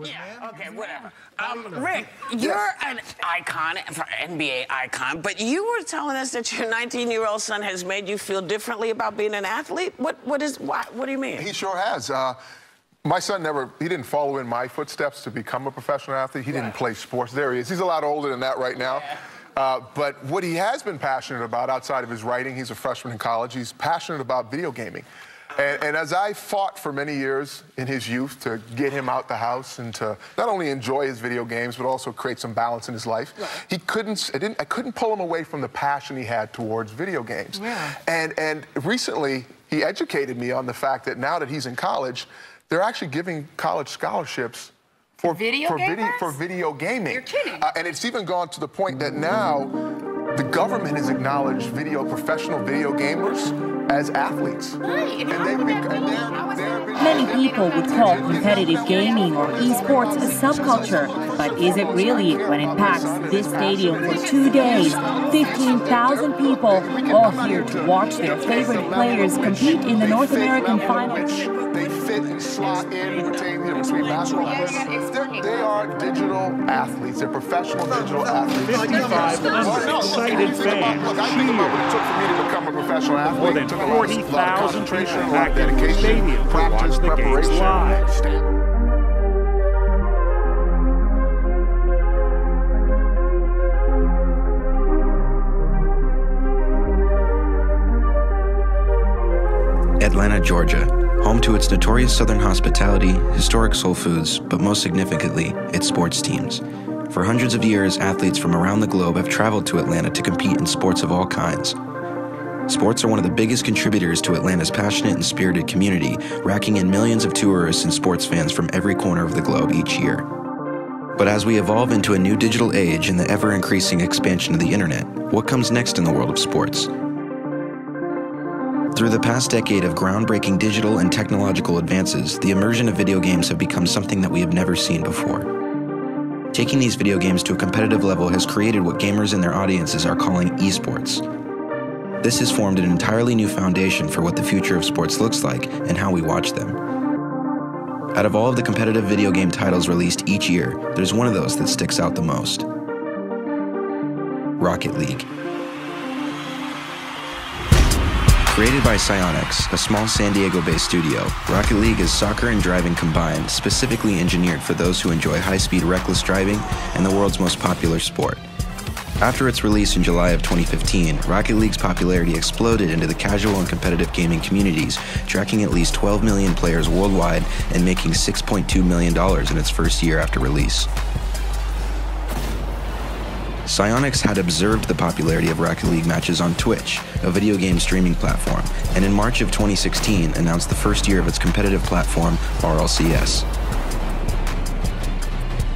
Yeah, okay, whatever. Rick, you're an icon, for NBA icon, but you were telling us that your 19-year-old son has made you feel differently about being an athlete. What do you mean? He sure has. My son he didn't follow in my footsteps to become a professional athlete. He didn't play sports. There he is. He's a lot older than that right now. But what he has been passionate about outside of his writing, he's a freshman in college, he's passionate about video gaming. And as I fought for many years in his youth to get him out the house and to not only enjoy his video games, but also create some balance in his life, I couldn't pull him away from the passion he had towards video games. Yeah. And recently, he educated me on the fact that now that he's in college, they're actually giving college scholarships for video gaming. You're kidding. And it's even gone to the point that now the government has acknowledged professional video gamers as athletes. Right. Many people would call competitive gaming or esports a subculture, but is it really when it packs this stadium for 2 days? 15,000 people all here to watch their favorite players compete in the North American Finals. They fit and slot in between basketball players. They are digital athletes. They're professional digital athletes. 5,500 excited fans. Look, I think about what it took for me to become a professional athlete. More than 40,000 people packed in the stadium to watch the games live. Atlanta, Georgia, home to its notorious Southern hospitality, historic soul foods, but most significantly, its sports teams. For hundreds of years, athletes from around the globe have traveled to Atlanta to compete in sports of all kinds. Sports are one of the biggest contributors to Atlanta's passionate and spirited community, racking in millions of tourists and sports fans from every corner of the globe each year. But as we evolve into a new digital age and the ever-increasing expansion of the internet, what comes next in the world of sports? Through the past decade of groundbreaking digital and technological advances, the immersion of video games have become something that we have never seen before. Taking these video games to a competitive level has created what gamers and their audiences are calling esports. This has formed an entirely new foundation for what the future of sports looks like and how we watch them. Out of all of the competitive video game titles released each year, there's one of those that sticks out the most: Rocket League. Created by Psyonix, a small San Diego-based studio, Rocket League is soccer and driving combined, specifically engineered for those who enjoy high-speed reckless driving and the world's most popular sport. After its release in July of 2015, Rocket League's popularity exploded into the casual and competitive gaming communities, tracking at least 12 million players worldwide and making $6.2 million in its first year after release. Psyonix had observed the popularity of Rocket League matches on Twitch, a video game streaming platform, and in March of 2016 announced the first year of its competitive platform, RLCS.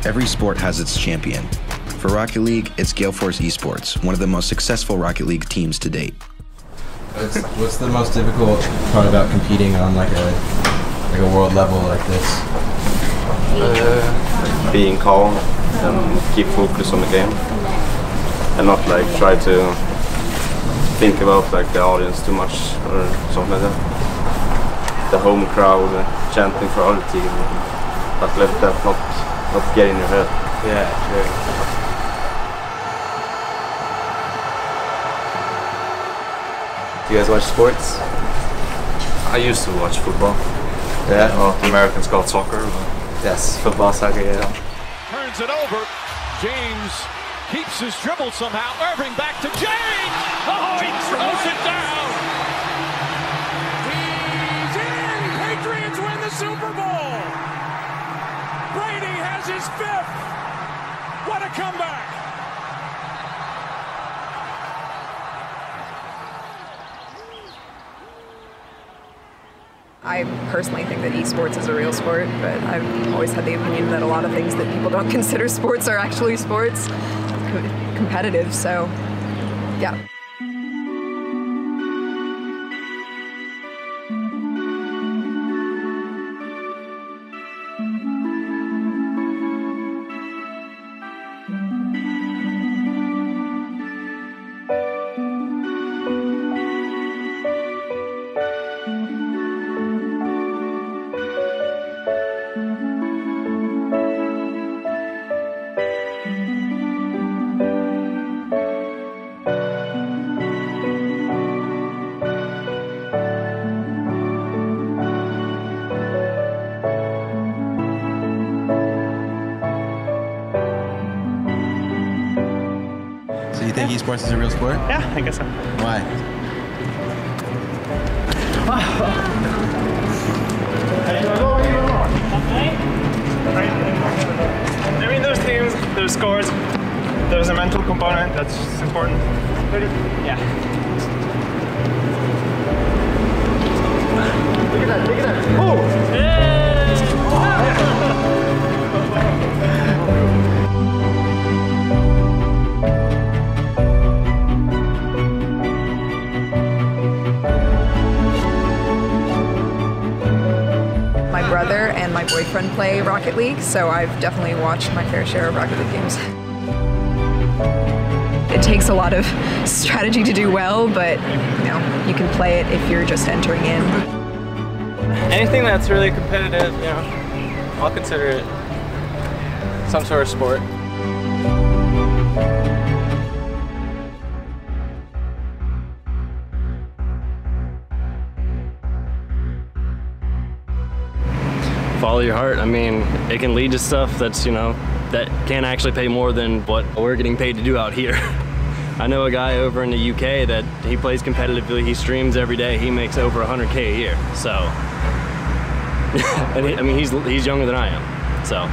Every sport has its champion. For Rocket League, it's Gale Force Esports, one of the most successful Rocket League teams to date. What's the most difficult part about competing on like a world level like this? Being calm and keep focus on the game, and not like try to think about like the audience too much or something like that. The home crowd chanting for our team, but let that not get in your head. Yeah, sure. Do you guys watch sports? I used to watch football. Yeah? What the Americans call soccer. Yes, football, soccer, yeah. Turns it over. James keeps his dribble somehow. Irving back to James! Oh, he throws it down! He's in! Patriots win the Super Bowl! Brady has his fifth! What a comeback! I personally think that esports is a real sport, but I've always had the opinion that a lot of things that people don't consider sports are actually sports, competitive, so yeah. So you think esports is a real sport? Yeah, I guess so. Why? I mean, there's teams, there's scores, there's a mental component that's important. Yeah. Look at that, look at that. Oh! Yeah! My brother and my boyfriend play Rocket League, so I've definitely watched my fair share of Rocket League games. It takes a lot of strategy to do well, but you know, you can play it if you're just entering in. Anything that's really competitive, you know, I'll consider it some sort of sport. Follow your heart. I mean, it can lead to stuff that's, you know, that can actually pay more than what we're getting paid to do out here. I know a guy over in the UK that he plays competitively, he streams every day, he makes over 100K a year, so. And I mean, he's younger than I am, so.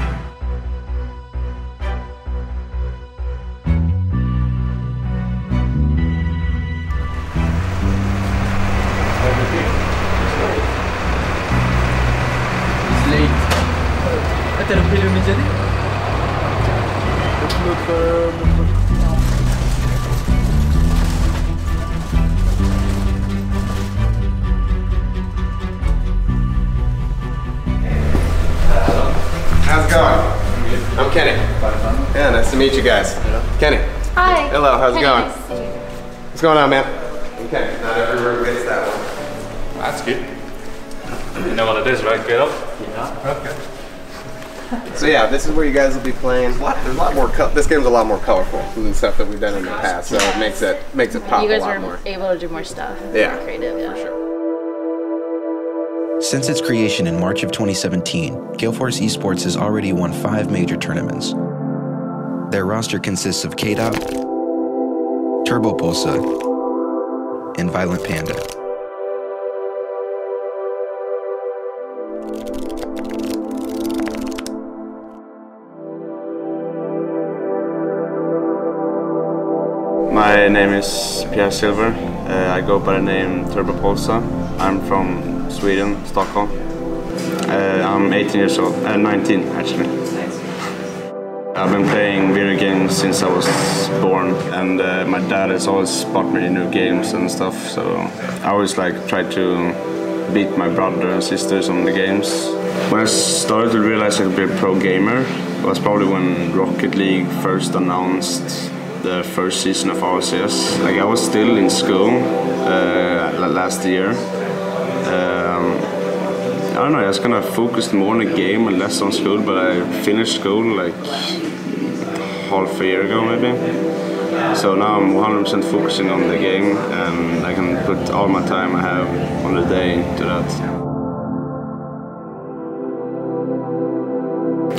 How's it going? I'm Kenny. Yeah, nice to meet you guys. Kenny. Hi. Hello, how's it going? Nice to meet you. What's going on, man? Okay, not every room gets that one. That's good. You know what it is, right? Get up? Yeah. Okay. So yeah, this is where you guys will be playing. There's a lot more. This game's a lot more colorful than the stuff that we've done in the past, so it makes it pop you guys a lot were more. able to do more stuff. Yeah, more creative, yeah. For sure. Since its creation in March of 2017, Galeforce Esports has already won 5 major tournaments. Their roster consists of K-Dot, Turbo Pulsa, and Violent Panda. My name is Pierre Silver. I go by the name Turbo Pulsa. I'm from Sweden, Stockholm. I'm 18 years old, 19 actually. I've been playing video games since I was born, and my dad has always bought me new games and stuff, so I always tried to beat my brother and sisters on the games. When I started to realize I could be a pro gamer, it was probably when Rocket League first announced the first season of RCS. I was still in school last year. I don't know, I was kind of focused more on the game and less on school, but I finished school half a year ago maybe. So now I'm 100% focusing on the game, and I can put all my time I have on the day to that.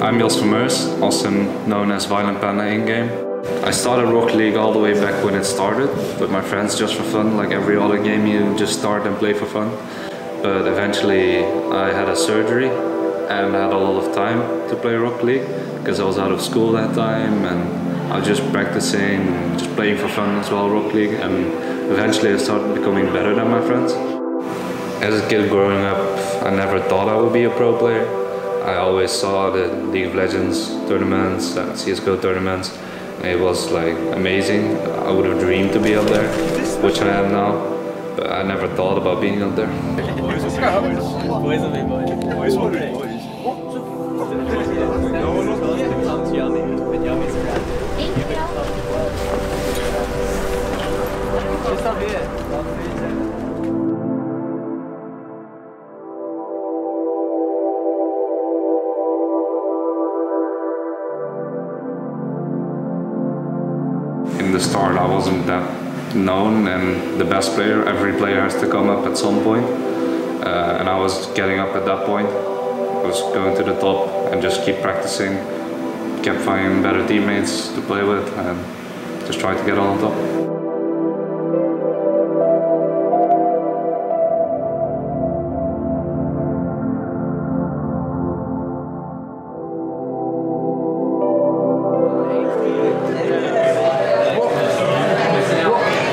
I'm Jos Vermeers, also known as Violent Panda in-game. I started Rocket League all the way back when it started, with my friends just for fun, like every other game you just start and play for fun. But eventually I had a surgery and I had a lot of time to play Rocket League because I was out of school that time, and I was just practicing, just playing for fun as well, Rocket League, and eventually I started becoming better than my friends. As a kid growing up, I never thought I would be a pro player. I always saw the League of Legends tournaments, CSGO tournaments, and it was amazing. I would have dreamed to be up there, which I am now. But I never thought about being up there. In the start, I wasn't that known and the best player. Every player has to come up at some point, and I was getting up at that point. I was going to the top and just keep practicing, kept finding better teammates to play with, and just try to get on top.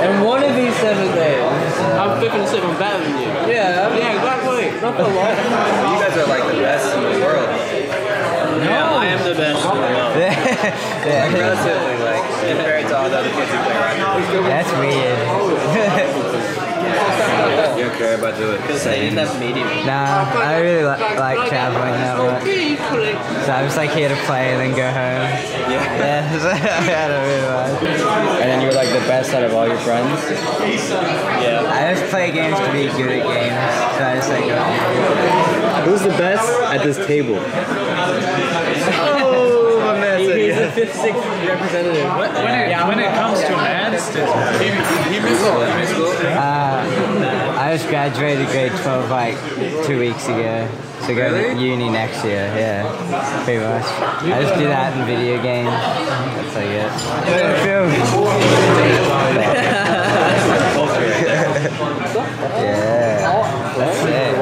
And one of these 7 days. I'm 57, I'm better than you. Yeah. Yeah, exactly. Not for long. You guys are like the best in the world. Yeah, I am the best in the world. Yeah. Like, relatively, like, compared to all the other kids who play rugby. That's weird. You don't care about doing it. Because I didn't have meeting. Nah, I don't really like traveling that much. So I'm just like here to play and then go home. Yeah. I don't really like. And then you were like the best out of all your friends? Yeah. I just play games to be good at games. So I just like go. Who's the best at this table? Oh, my man said He's the 5th, 6th representative. When it comes to maths, he missed school. I just graduated grade 12 like 2 weeks ago. So go to uni next year, yeah, pretty much. I just do that in video games. That's like it. Yeah, that's it.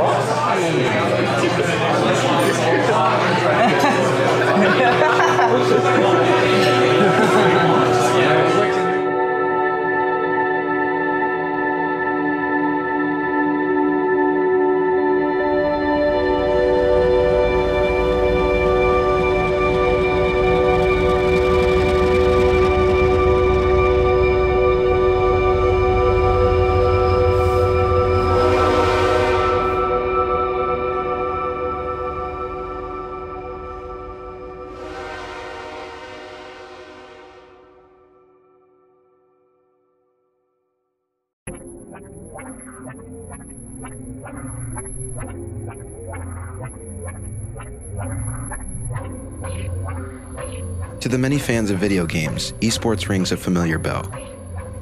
To the many fans of video games, esports rings a familiar bell.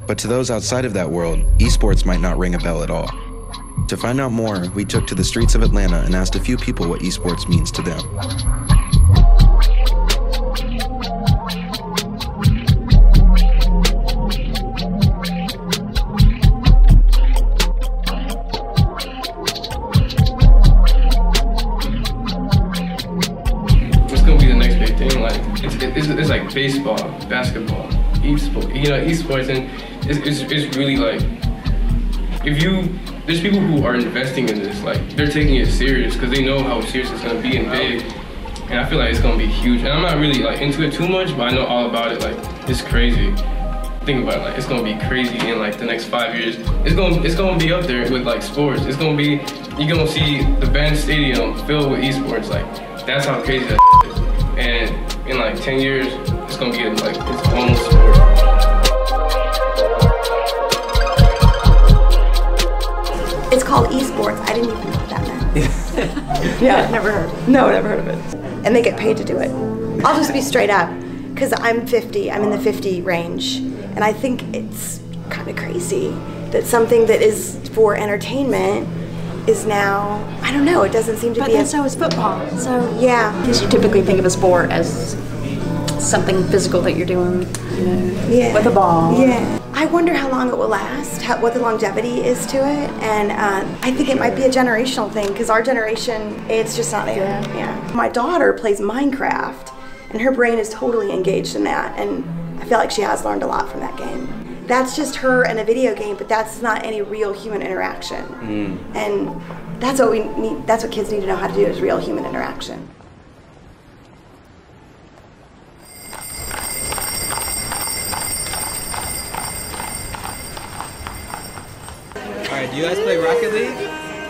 But to those outside of that world, esports might not ring a bell at all. To find out more, we took to the streets of Atlanta and asked a few people what esports means to them. It's like baseball, basketball, esports, and it's really like, there's people who are investing in this, like they're taking it serious because they know how serious it's gonna be and big, and I feel like it's gonna be huge. And I'm not really like into it too much, but I know all about it. Like it's crazy. Think about it, like it's gonna be crazy in like the next 5 years. It's gonna be up there with like sports. It's gonna be, you're gonna see the band stadium filled with esports. Like that's how crazy that is. And in like 10 years, it's gonna be like its own sport. It's called esports. I didn't even know what that meant. Yeah, never heard. No, never heard of it. And they get paid to do it. I'll just be straight up, because I'm 50. I'm in the 50 range, and I think it's kind of crazy that something that is for entertainment is now, I don't know, it doesn't seem to be. But so is football. So yeah. Because you typically think of a sport as something physical that you're doing, with a ball. Yeah. I wonder how long it will last, what the longevity is to it, and I think it might be a generational thing, because our generation, it's just not there. Yeah. My daughter plays Minecraft, and her brain is totally engaged in that, and I feel like she has learned a lot from that game. That's just her and a video game, but that's not any real human interaction. And that's what we need. That's what kids need to know how to do, is real human interaction. Alright, do you guys play Rocket League?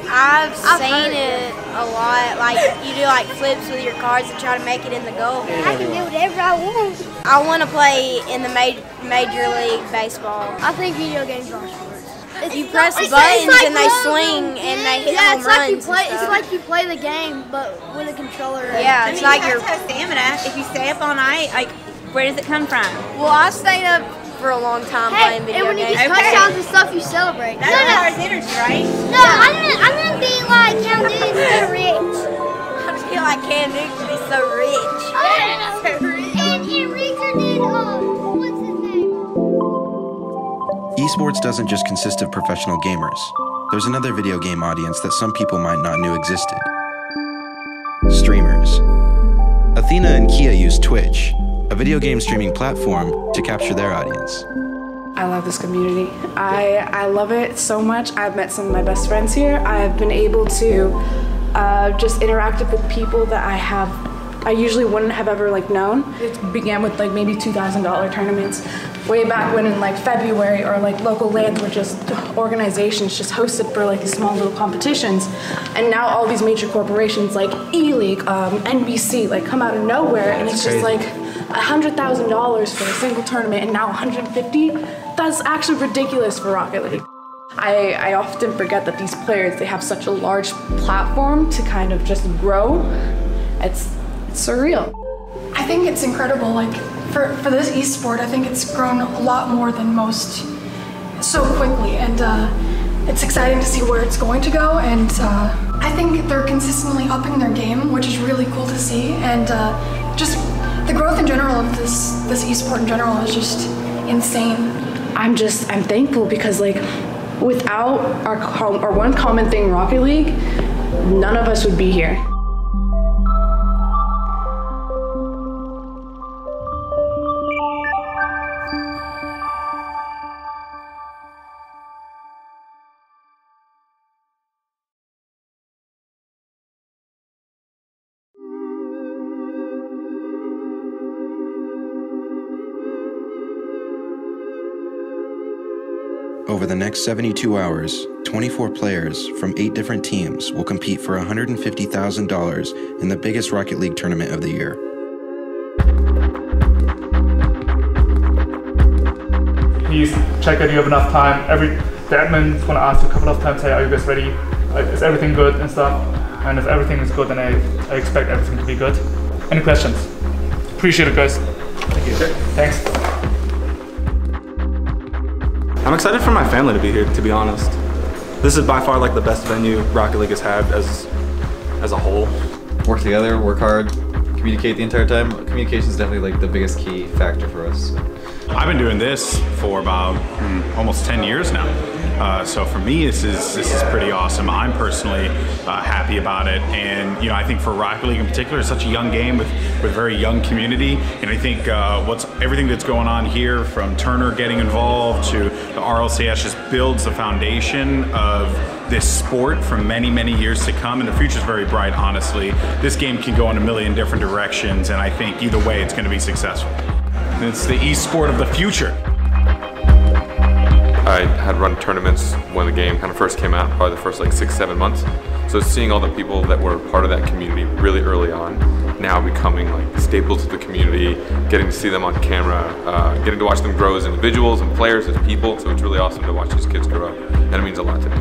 I've seen it a lot. Like you do like flips with your cards and try to make it in the goal. I can do whatever I want. I want to play in the Major League Baseball. I think video games are sports. You press buttons and they swing and they hit home runs. It's like you play the game, but with a controller. Yeah, it's like your stamina. If you stay up all night, like where does it come from? Well, I stayed up for a long time playing video games. And when you games. get touchdowns and stuff, you celebrate. That requires energy, right? No, I'm gonna be like Cam Newton, so rich. I feel like Cam Newton be so rich. And Reeker did, what's his name? Esports doesn't just consist of professional gamers. There's another video game audience that some people might not know existed. Streamers. Athena and Kia use Twitch, a video game streaming platform, to capture their audience. I love this community. I love it so much. I've met some of my best friends here. I've been able to just interact with people that I usually wouldn't have ever known. It began with maybe $2,000 tournaments way back when in February, or local LANs were just organizations just hosted for these small little competitions. And now all these major corporations like ELEAGUE, NBC come out of nowhere, and it's just $100,000 for a single tournament, and now $150,000. That's actually ridiculous for Rocket League. I often forget that these players, they have such a large platform to kind of just grow. It's surreal. I think it's incredible. For this esport, I think it's grown a lot more than most so quickly, and it's exciting to see where it's going to go. And I think they're consistently upping their game, which is really cool to see. And just the growth in general of this esport in general is just insane. I'm thankful because without our one common thing, Rocket League, none of us would be here. Over the next 72 hours, 24 players from 8 different teams will compete for $150,000 in the biggest Rocket League tournament of the year. Please check that you have enough time. The admin's gonna ask you a couple of times, hey, are you guys ready? Is everything good and stuff? And if everything is good, then I expect everything to be good. Any questions? Appreciate it, guys. Thank you. Thanks. I'm excited for my family to be here, to be honest. This is by far the best venue Rocket League has had as a whole. Work together, work hard, communicate the entire time. Communication is definitely the biggest key factor for us. I've been doing this for about almost 10 years now. So for me, this is pretty awesome. I'm personally happy about it, and I think for Rocket League in particular, it's such a young game with a very young community, and I think everything that's going on here, from Turner getting involved to the RLCS, just builds the foundation of this sport for many, many years to come, and the future's very bright, honestly. This game can go in a million different directions, and I think either way it's going to be successful. And it's the esport of the future. I had run tournaments when the game kind of first came out, probably the first 6-7 months. So seeing all the people that were part of that community really early on, now becoming staples of the community, getting to see them on camera, getting to watch them grow as individuals and players, as people. So it's really awesome to watch these kids grow up, and it means a lot to me.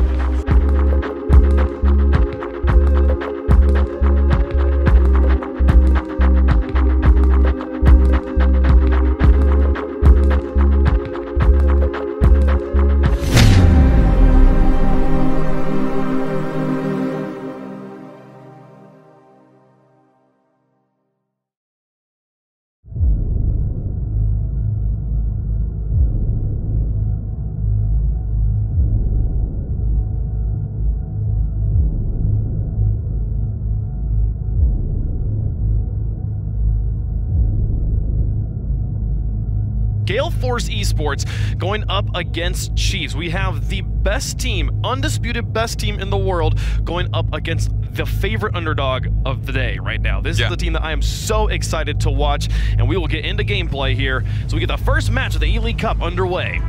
Gale Force Esports going up against Chiefs. We have the best team, undisputed best team in the world, going up against the favorite underdog of the day right now. This is the team that I am so excited to watch, and we will get into gameplay here. So we get the first match of the ELEAGUE Cup underway.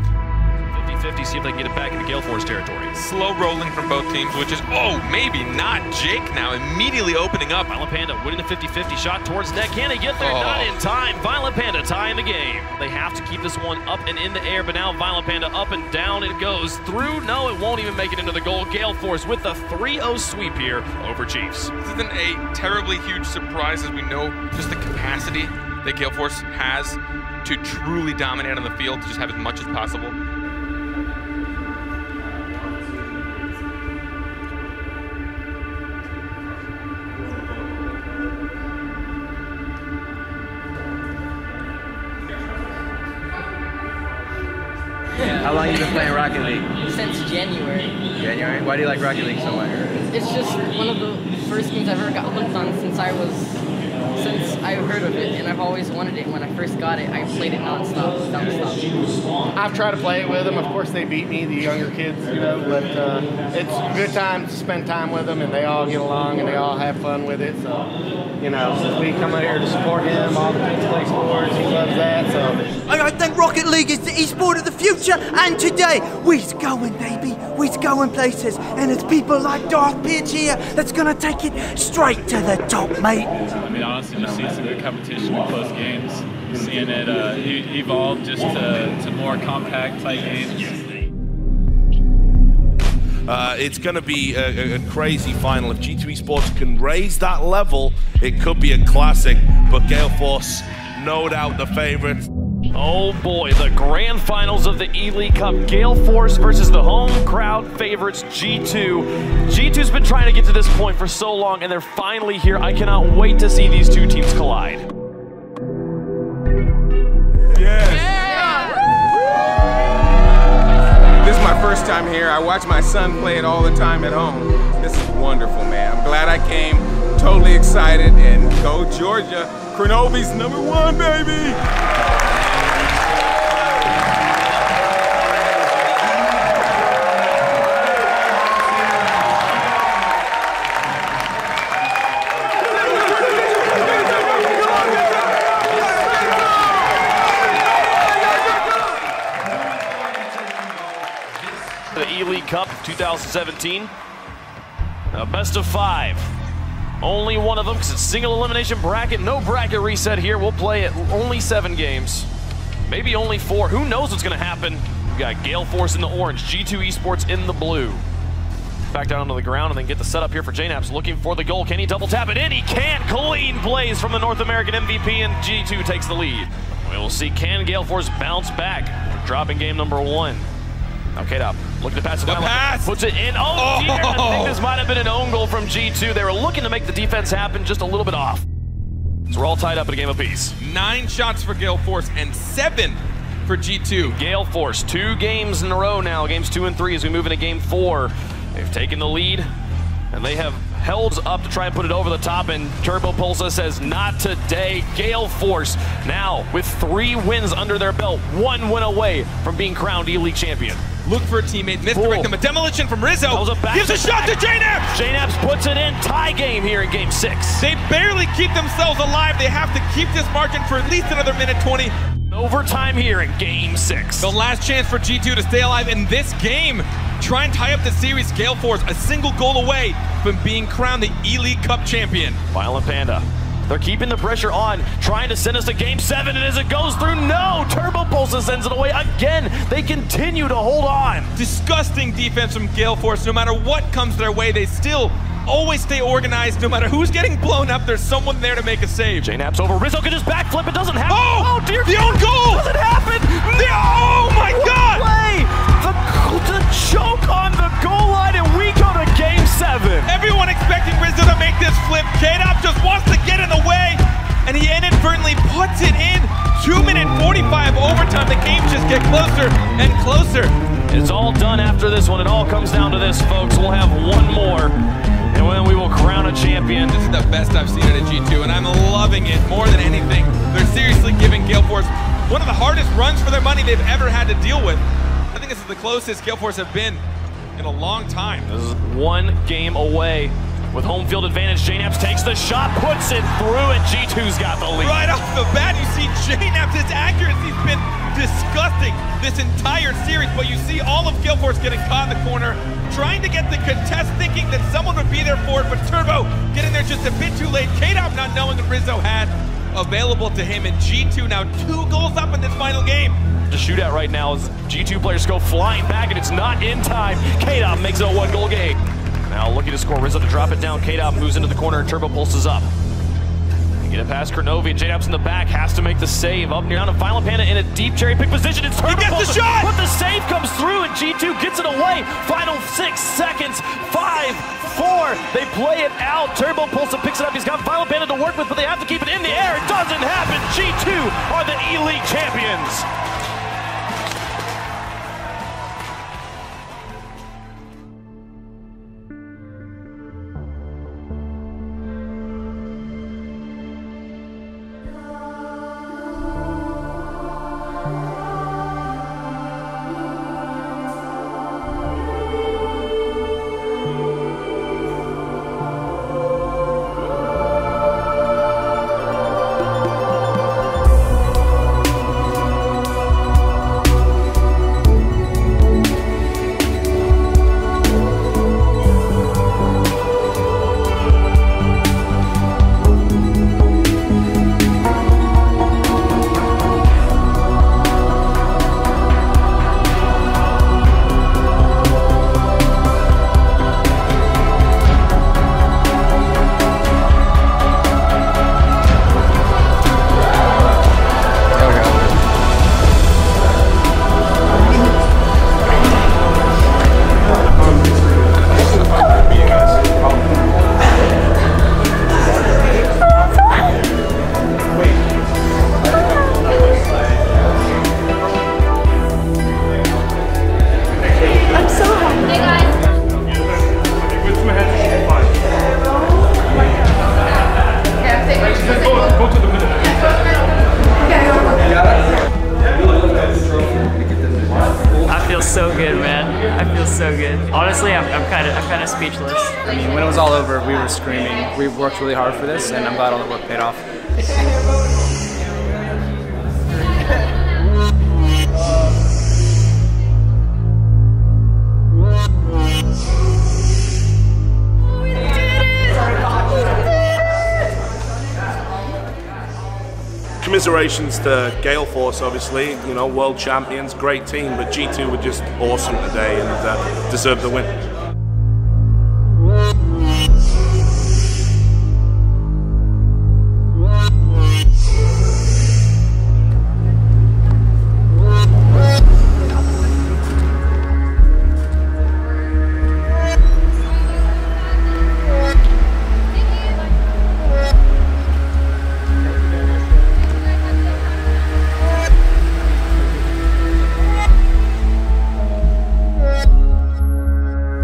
50-50, see if they can get it back into Gale Force territory. Slow rolling from both teams, which is, maybe not. Jake now immediately opening up. Violent Panda winning the 50-50 shot towards net. Can he get there? Not in time. Violent Panda tying the game. They have to keep this one up and in the air, but now Violent Panda up and down. It goes through. No, it won't even make it into the goal. Gale Force with the 3-0 sweep here over Chiefs. This isn't a terribly huge surprise, as we know just the capacity that Gale Force has to truly dominate on the field, to just have as much as possible. How long you been playing Rocket League? Since January. January? Why do you like Rocket League so much? It's just one of the first games I've ever got hooked on since I heard of it, and I've always wanted it. When I first got it, I played it nonstop, without stop. I've tried to play it with them. Of course, they beat me, the younger kids, you know, but it's a good time to spend time with them, and they all get along, and they all have fun with it. So, you know, we come out here to support him. All the kids play sports. He loves that. So, I think Rocket League is the e-sport of the future, and today we's going, baby. We's going places, and it's people like Darth Pitch here that's gonna take it straight to the top, mate. I mean, honestly, just seeing the competition in close games, seeing it evolve just to more compact type games. It's going to be a crazy final. If G2 Esports can raise that level, it could be a classic. But Gale Force, no doubt the favorites. Oh boy, the grand finals of the ELEAGUE Cup. Gale Force versus the home crowd favorites, G2. G2's been trying to get to this point for so long, and they're finally here. I cannot wait to see these two teams collide. This is my first time here. I watch my son play it all the time at home. This is wonderful, man. I'm glad I came. Totally excited. And go Georgia. Kronovi's #1, baby! The ELEAGUE Cup 2017, a best of 5. Only one of them, because it's single elimination bracket, no bracket reset here. We'll play it only 7 games, maybe only 4. Who knows what's going to happen? We got Gale Force in the orange, G2 Esports in the blue. Back down onto the ground and then get the setup here for JNAPS, looking for the goal. Can he double tap it in? He can't. Clean plays from the North American MVP, and G2 takes the lead. We will see, can Gale Force bounce back? We're dropping game number 1. Okay, now looking to pass. The pass puts it in. Oh, dear! I think this might have been an own goal from G2. They were looking to make the defense happen, just a little bit off. So we're all tied up in a game apiece. 9 shots for Gale Force and 7 for G2. Gale Force, 2 games in a row now. Games 2 and 3 as we move into game 4. They've taken the lead, and they have held up to try and put it over the top, and Turbo Pulsa says, not today. Gale Force now with 3 wins under their belt, 1 win away from being crowned ELEAGUE champion. Look for a teammate, missed the victim, a demolition from Rizzo. Gives a shot to JNAPS! JNAPS puts it in, tie game here in game 6. They barely keep themselves alive. They have to keep this margin for at least another minute 20. Overtime here in game 6. The last chance for G2 to stay alive in this game. Try and tie up the series. Gale Force a single goal away from being crowned the ELEAGUE Cup champion. Violent Panda. They're keeping the pressure on, trying to send us to game 7, and as it goes through, no! Turbo Pulsa sends it away again. They continue to hold on. Disgusting defense from Gale Force. No matter what comes their way, they still always stay organized. No matter who's getting blown up, there's someone there to make a save. JNAPS over. Rizzo can just backflip. It doesn't happen. Oh, dear. The own goal! Doesn't happen. Oh my God! Play. The choke on the goal line, and we go to game 7. Everyone expecting Rizzo to make this flip. K-Dop just wants to get in the way, and he inadvertently puts it in. 2-minute 45 overtime. The games just get closer and closer. It's all done after this one. It all comes down to this, folks. We'll have 1 more, and then we will crown a champion. This is the best I've seen at a G2, and I'm loving it more than anything. They're seriously giving Gale Force one of the hardest runs for their money they've ever had to deal with. I think this is the closest Gale Force have been in a long time. This is 1 game away with home field advantage. JNAPS takes the shot, puts it through, and G2's got the lead. Right off the bat, you see JNAPS' accuracy's been disgusting this entire series, but you see all of Gale Force getting caught in the corner, trying to get the contest, thinking that someone would be there for it, but Turbo getting there just a bit too late. K-Dop not knowing what Rizzo had available to him, and G2 now 2 goals up in this final game. The shootout right now as G2 players go flying back, and it's not in time. K-Dop makes it a 1-goal game. Now looking to score. Rizzo to drop it down. K-Dop moves into the corner, and Turbo pulses up. Get it past Kronovi, and JNAPS in the back, has to make the save. Up near down to Violent Panda in a deep cherry pick position. It's Turbo. He gets the shot! But the save comes through, and G2 gets it away. Final 6 seconds. 5, 4. They play it out. Turbo Pulsa picks it up. He's got Violent Panda to work with, but they have to keep it in the air. It doesn't happen. G2 are the ELEAGUE champions. speechless. I mean, when it was all over, we were screaming. We worked really hard for this, and I'm glad all the work paid off. Commiserations to Gale Force, obviously, you know, world champions, great team, but G2 were just awesome today and deserved the win.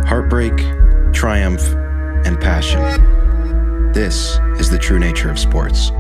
Heartbreak, triumph, and passion. This is the true nature of sports.